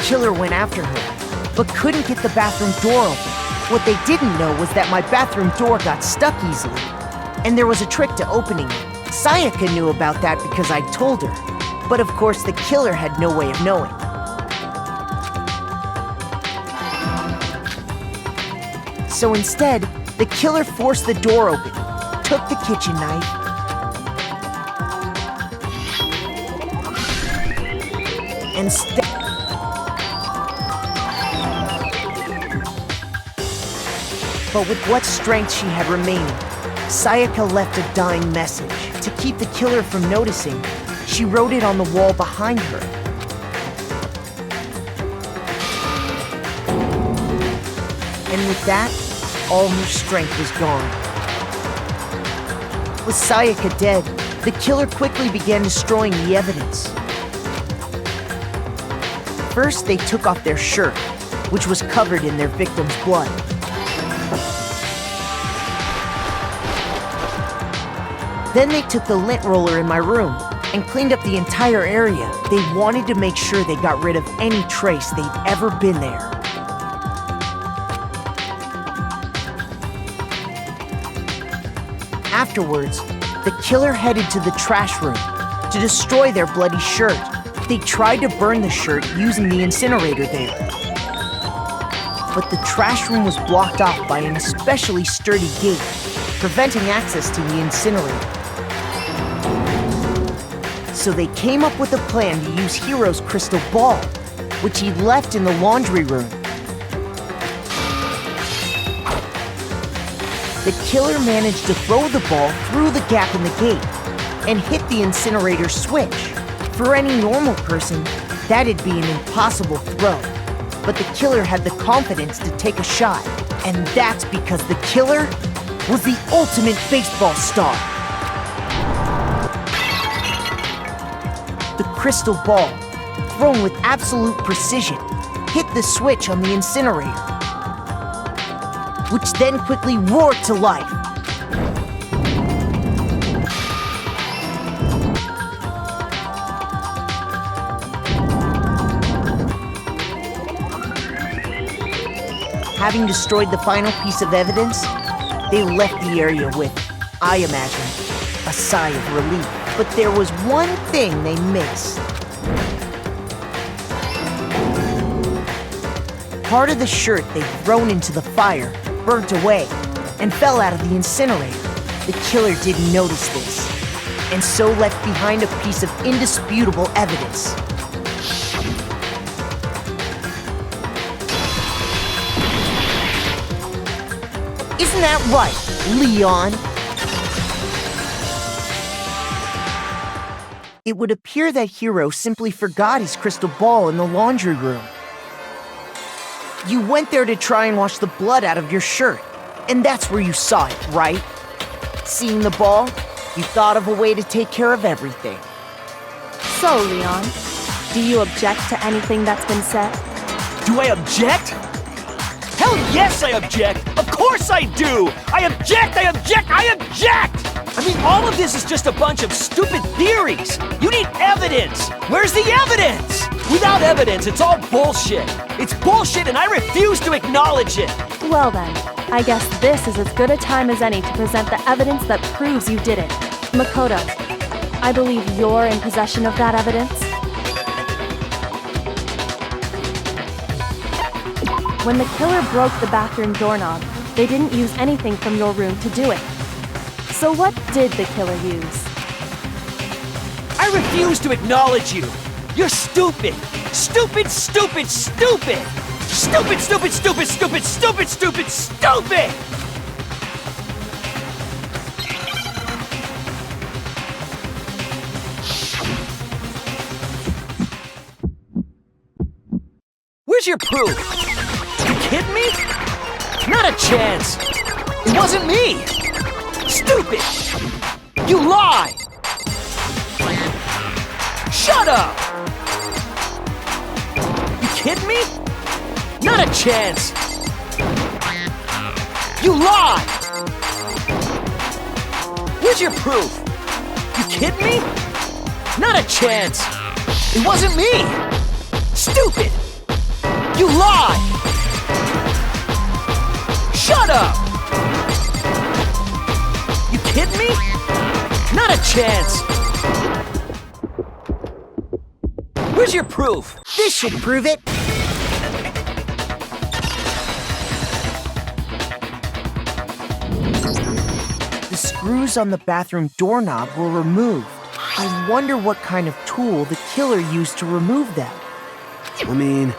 killer went after her, but couldn't get the bathroom door open. What they didn't know was that my bathroom door got stuck easily, and there was a trick to opening it. Sayaka knew about that because I told her, but of course the killer had no way of knowing. So instead, the killer forced the door open, took the kitchen knife, and but with what strength she had remaining, Sayaka left a dying message. To keep the killer from noticing, she wrote it on the wall behind her. And with that, all her strength was gone. With Sayaka dead, the killer quickly began destroying the evidence. First, they took off their shirt, which was covered in their victim's blood. Then they took the lint roller in my room and cleaned up the entire area. They wanted to make sure they got rid of any trace they'd ever been there. Afterwards, the killer headed to the trash room to destroy their bloody shirt. They tried to burn the shirt using the incinerator there. But the trash room was blocked off by an especially sturdy gate, preventing access to the incinerator. So they came up with a plan to use Hiro's crystal ball, which he'd left in the laundry room. The killer managed to throw the ball through the gap in the gate and hit the incinerator switch. For any normal person, that'd be an impossible throw. But the killer had the confidence to take a shot, and that's because the killer was the ultimate baseball star. The crystal ball, thrown with absolute precision, hit the switch on the incinerator, which then quickly roared to life. Having destroyed the final piece of evidence, they left the area with, I imagine, a sigh of relief. But there was one thing they missed. Part of the shirt they'd thrown into the fire burnt away and fell out of the incinerator. The killer didn't notice this, and so left behind a piece of indisputable evidence. Isn't that right, Leon? It would appear that Hiro simply forgot his crystal ball in the laundry room. You went there to try and wash the blood out of your shirt, and that's where you saw it, right? Seeing the ball, you thought of a way to take care of everything. So, Leon, do you object to anything that's been said? Do I object? Hell yes, I object! Of course I do! I object! I object! I object! I mean, all of this is just a bunch of stupid theories. You need evidence. Where's the evidence? Without evidence, it's all bullshit. It's bullshit and I refuse to acknowledge it. Well then, I guess this is as good a time as any to present the evidence that proves you did it. Makoto, I believe you're in possession of that evidence. When the killer broke the bathroom doorknob, they didn't use anything from your room to do it. So what did the killer use? I refuse to acknowledge you. You're stupid. Stupid, stupid, stupid. Stupid, stupid, stupid, stupid, stupid, stupid, stupid! Where's your proof? You kidding me? Not a chance. It wasn't me. Stupid! You lie! Shut up! You kidding me? Not a chance! You lie! Where's your proof? You kidding me? Not a chance! It wasn't me! Stupid! You lie! Shut up! You kidding me? Not a chance! Where's your proof? This should prove it. The screws on the bathroom doorknob were removed. I wonder what kind of tool the killer used to remove them. I mean,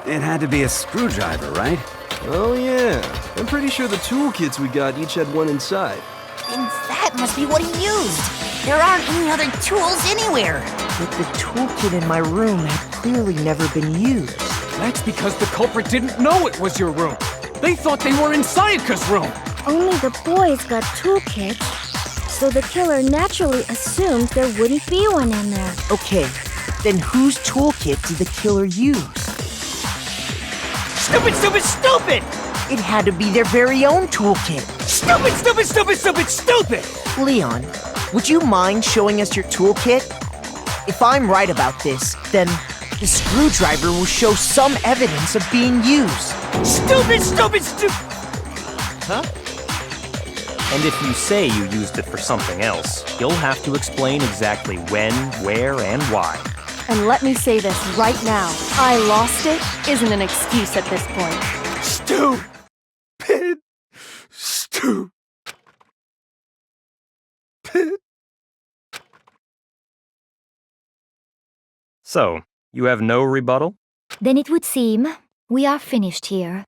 it had to be a screwdriver, right? Oh yeah, I'm pretty sure the toolkits we got each had one inside. And that must be what he used. There aren't any other tools anywhere. But the toolkit in my room had clearly never been used. That's because the culprit didn't know it was your room. They thought they were in Sayaka's room. Only the boys got toolkits, so the killer naturally assumed there wouldn't be one in there. Okay, then whose toolkit did the killer use? Stupid, stupid, stupid! It had to be their very own toolkit. Stupid, stupid, stupid, stupid, stupid! Leon, would you mind showing us your toolkit? If I'm right about this, then the screwdriver will show some evidence of being used. Stupid, stupid, stupid! Huh? And if you say you used it for something else, you'll have to explain exactly when, where, and why. And let me say this right now. I lost it isn't an excuse at this point. Stupid. Stupid. So, you have no rebuttal? Then it would seem we are finished here.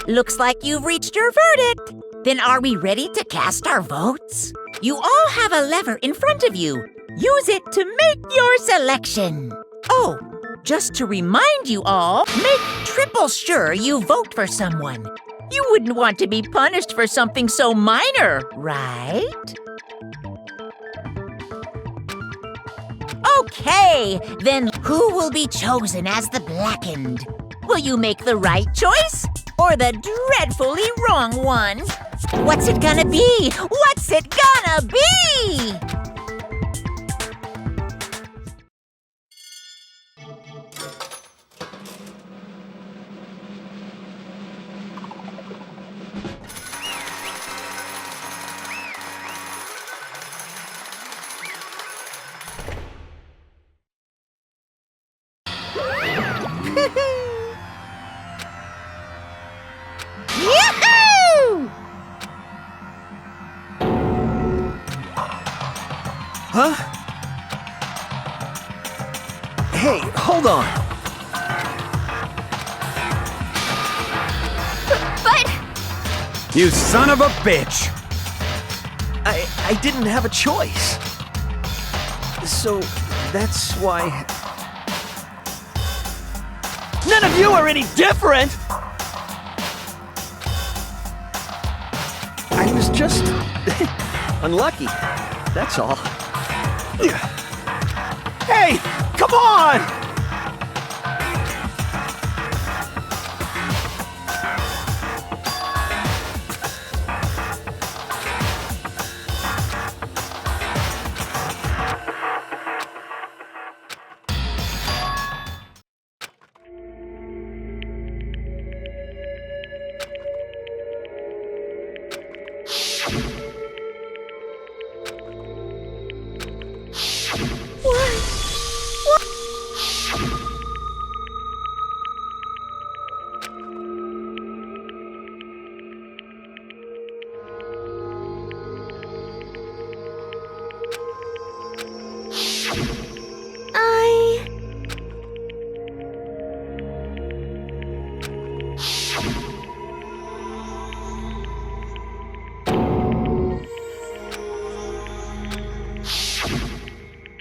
Looks like you've reached your verdict. Then are we ready to cast our votes? You all have a lever in front of you. Use it to make your selection. Oh, just to remind you all, make triple sure you vote for someone. You wouldn't want to be punished for something so minor, right? Okay, then who will be chosen as the blackened? Will you make the right choice or the dreadfully wrong one? What's it gonna be? What's it gonna be? Yahoo! Huh? Hey, hold on. But You son of a bitch! I didn't have a choice. So that's why. None of you are any different! I was just unlucky. That's all. Hey, come on!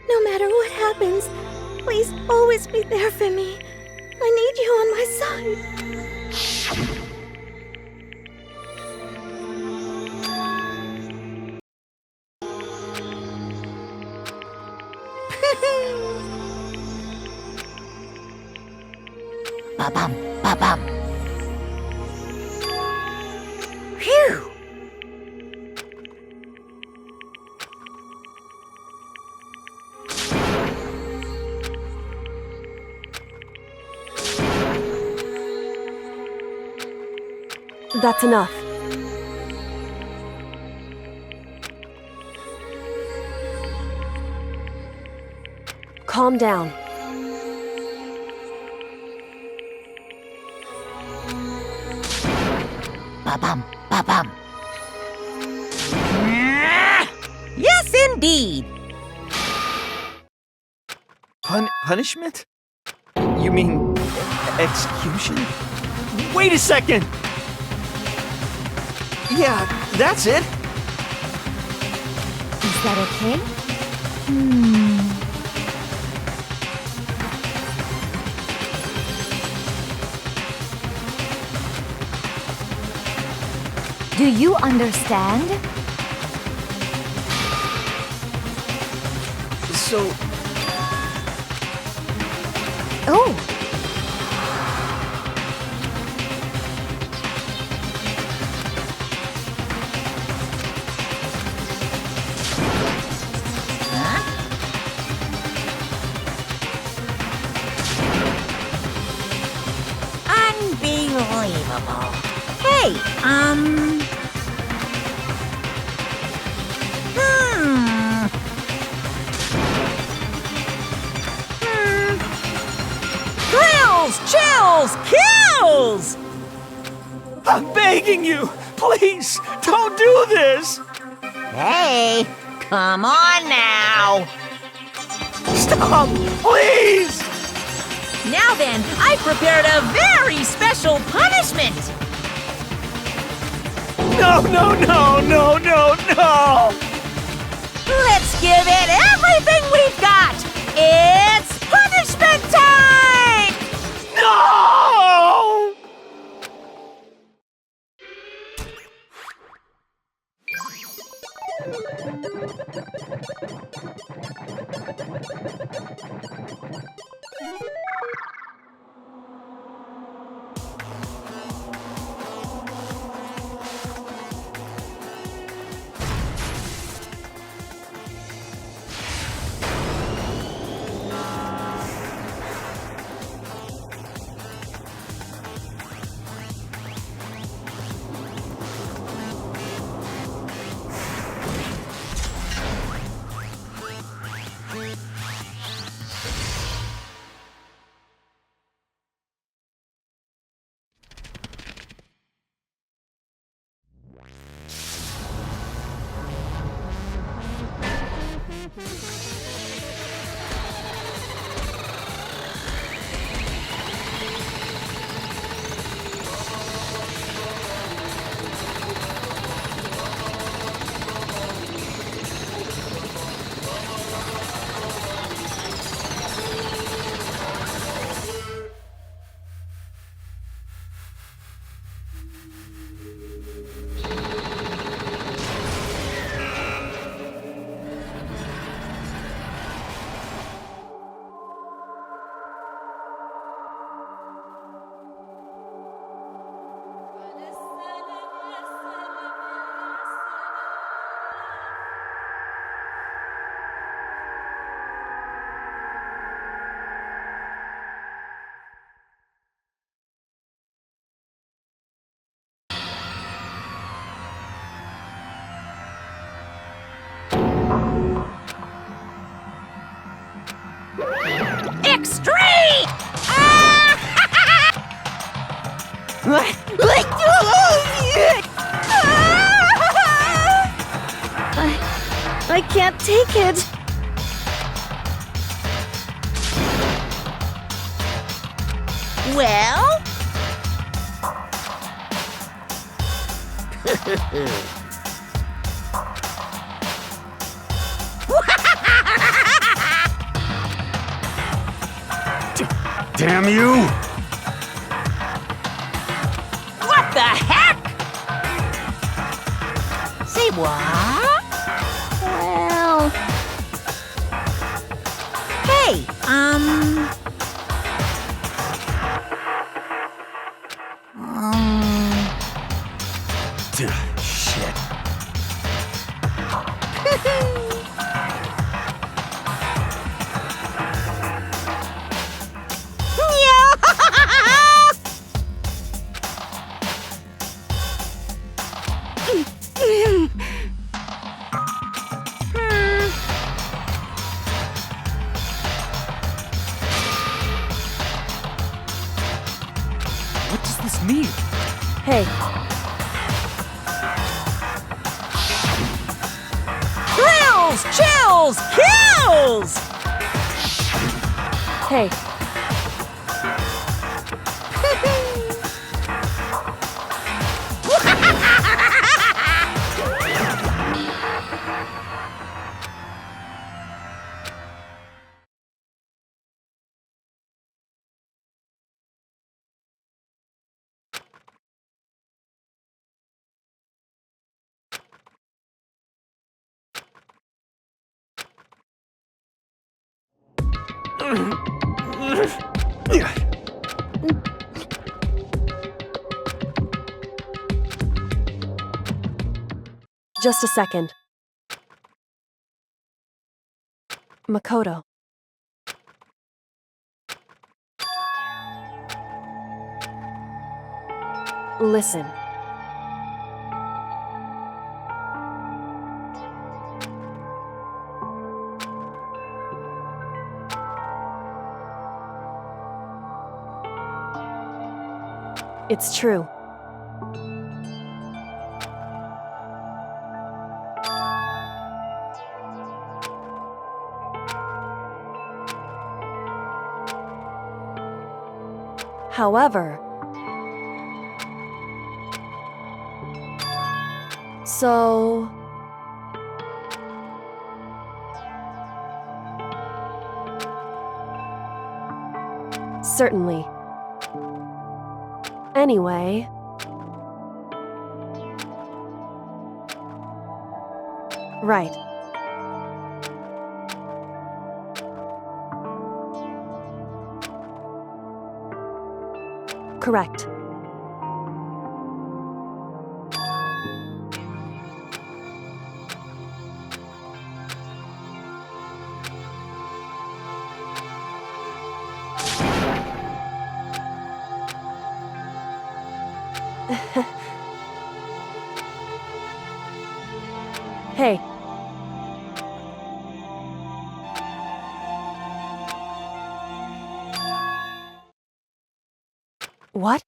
No matter what happens, please always be there for me. I need you on my side. Ba-bum, ba-bum. Phew! That's enough. Calm down. Ba-bum, ba-bum. Yes, indeed. Punishment? You mean execution? Wait a second! Yeah, that's it. Is that okay? Do you understand? So, Oh, Unbelievable. Hey, Thrills, chills, kills! I'm begging you! Please, don't do this! Hey, come on now. Stop! Please! Now then, I prepared a very special punishment. No, no, no, no, no, no! Let's give it everything we've got. It's punishment time! No! Extreme! I can't take it. Well? Damn you! What the heck? Say what? Well, Hey, Chills! Chills! Kills! Hey, just a second. Makoto. Listen. It's true. However, so certainly. Anyway, right. Correct. Hey. What?